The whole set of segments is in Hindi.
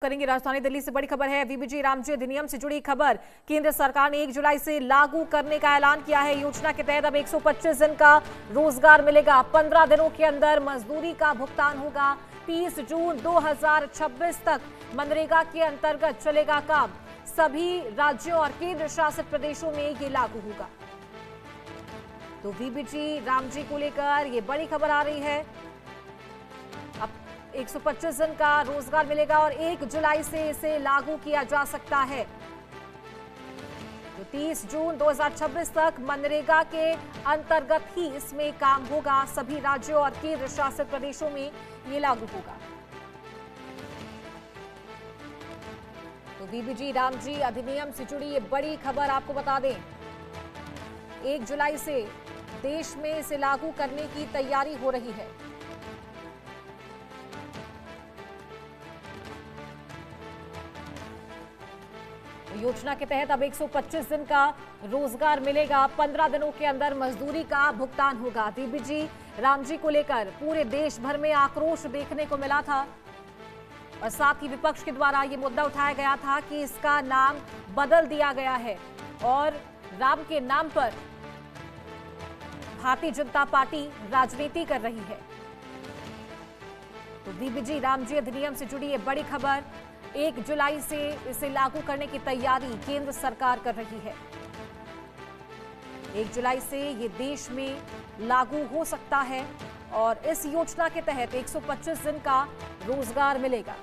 करेंगे। राजधानी दिल्ली से बड़ी खबर है। वीबीजी रामजी अधिनियम से जुड़ी खबर। केंद्र सरकार ने 1 जुलाई से लागू करने का ऐलान किया है। योजना के तहत अब 125 दिन का रोजगार मिलेगा। 15 दिनों के अंदर मजदूरी का भुगतान होगा। 30 जून 2026 तक मनरेगा के अंतर्गत चलेगा काम। सभी राज्यों और केंद्र शासित प्रदेशों में ये लागू होगा। तो वीबीजी रामजी को लेकर ये बड़ी खबर आ रही है। अब 125 दिन का रोजगार मिलेगा और 1 जुलाई से इसे लागू किया जा सकता है। तो 30 जून 2026 तक मनरेगा के अंतर्गत ही इसमें काम होगा। सभी राज्यों और केंद्र शासित प्रदेशों में ये लागू होगा। तो वीबीजी रामजी अधिनियम से जुड़ी ये बड़ी खबर आपको बता दें। 1 जुलाई से देश में इसे लागू करने की तैयारी हो रही है। योजना के तहत अब 125 दिन का रोजगार मिलेगा। 15 दिनों के अंदर मजदूरी का भुगतान होगा। वीबीजी रामजी को लेकर पूरे देश भर में आक्रोश देखने को मिला था और साथ ही विपक्ष के द्वारा ये मुद्दा उठाया गया था कि इसका नाम बदल दिया गया है और राम के नाम पर भारतीय जनता पार्टी राजनीति कर रही है। तो वीबीजी रामजी अधिनियम से जुड़ी ये बड़ी खबर। 1 जुलाई से इसे लागू करने की तैयारी केंद्र सरकार कर रही है। 1 जुलाई से ये देश में लागू हो सकता है और इस योजना के तहत 125 दिन का रोजगार मिलेगा।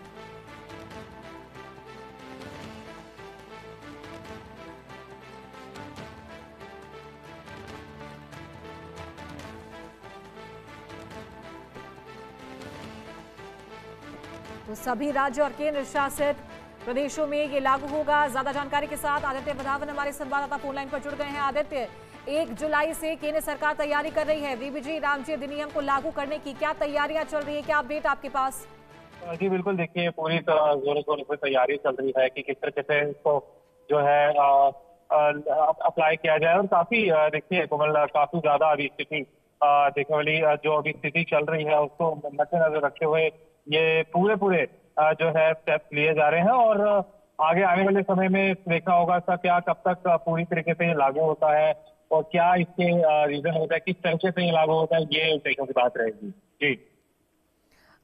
तो सभी राज्य और केंद्र शासित प्रदेशों में ये लागू होगा। ज्यादा जानकारी के साथ आदित्य बधावन हमारे संवाददाता फोन लाइन पर जुड़ गए हैं। आदित्य, 1 जुलाई से केंद्र सरकार तैयारी कर रही है वीबीजी रामजी अधिनियम को लागू करने की। क्या तैयारियां चल रही है, क्या अपडेट आपके पास? जी बिल्कुल, देखिए पूरी तरह जोरों शोरों से तैयारी चल रही है कि किस तरीके से इसको जो है अप्लाई किया जाए। और काफी देखिए कोमल, काफी ज्यादा अभी स्थिति देखने वाली जो अभी स्थिति चल रही है उसको मद्देनजर रखते हुए ये पूरे जो है स्टेप्स लिए जा रहे हैं। और आगे आने वाले समय में देखना होगा इसका क्या कब तक पूरी तरीके से ये लागू होता है और क्या इसके रीजन होता है, किस तरीके से ये लागू होता है, ये देखने की बात रहेगी। जी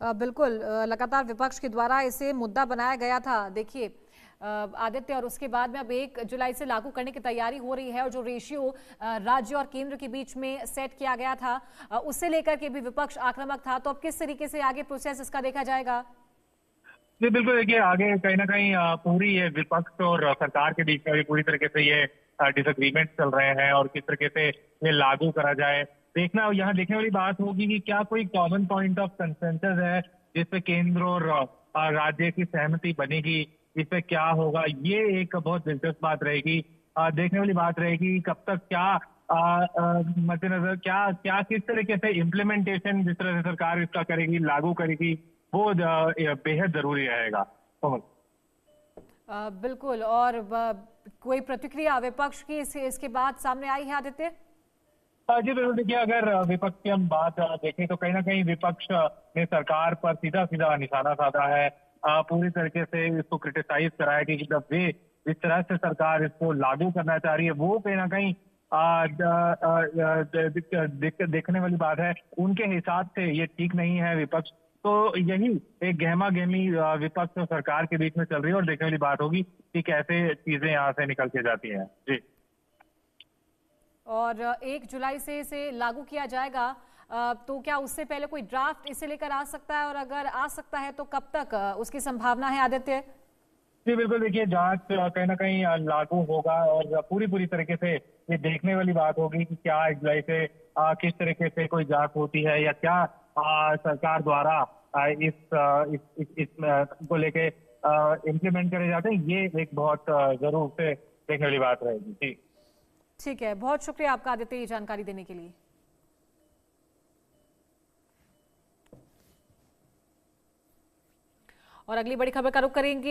बिल्कुल, लगातार विपक्ष के द्वारा इसे मुद्दा बनाया गया था। देखिए आदित्य, और उसके बाद में अब 1 जुलाई से लागू करने की तैयारी हो रही है और जो रेशियो राज्य और केंद्र के बीच में सेट किया गया था उससे लेकर के भी विपक्ष आक्रामक था। तो अब किस तरीके से आगे प्रोसेस इसका देखा जाएगा? जी बिल्कुल, देखिए आगे कहीं ना कहीं पूरी ये विपक्ष और सरकार के बीच में भी पूरी तरीके से ये डिसएग्रीमेंट चल रहे हैं और किस तरीके से ये लागू करा जाए। देखना यहाँ देखने वाली बात होगी कि क्या कोई कॉमन पॉइंट ऑफ कंसेंसस है जिसपे केंद्र और राज्य की सहमति बनेगी, इस पे क्या होगा, ये एक बहुत दिलचस्प बात रहेगी। देखने वाली बात रहेगी कब तक क्या मद्देनजर क्या किस तरीके से इम्प्लीमेंटेशन जिस तरह से सरकार इसका करेगी, लागू करेगी, वो बेहद जरूरी रहेगा। बिल्कुल। और कोई प्रतिक्रिया विपक्ष की इसके बाद सामने आई है आदित्य? जी बिल्कुल, देखिए अगर विपक्ष की हम बात देखें तो कहीं ना कहीं विपक्ष ने सरकार पर सीधा सीधा निशाना साधा है। पूरी तरीके से इसको क्रिटिसाइज करा है कि जिस तरह से सरकार इसको लागू करना चाह रही है वो कहीं ना कहीं देखने वाली बात है। उनके हिसाब से ये ठीक नहीं है विपक्ष। तो यही एक गहमा गहमी विपक्ष और सरकार के बीच में चल रही है और देखने वाली बात होगी कि कैसे चीजें यहाँ से निकल के जाती हैं। जी, और 1 जुलाई से इसे लागू किया जाएगा, तो क्या उससे पहले कोई ड्राफ्ट इसे लेकर आ सकता है, और अगर आ सकता है तो कब तक उसकी संभावना है आदित्य? जी बिल्कुल, देखिए जांच कहीं ना कहीं लागू होगा और पूरी तरीके से ये देखने वाली बात होगी कि क्या 1 जुलाई से किस तरीके से कोई जांच होती है या क्या सरकार द्वारा इस को लेके इम्प्लीमेंट करे जाते हैं। ये एक बहुत जरूर से देखने वाली बात रहेगी। जी ठीक है, बहुत शुक्रिया आपका आदित्य ये जानकारी देने के लिए। और अगली बड़ी खबर का रुख करेंगे।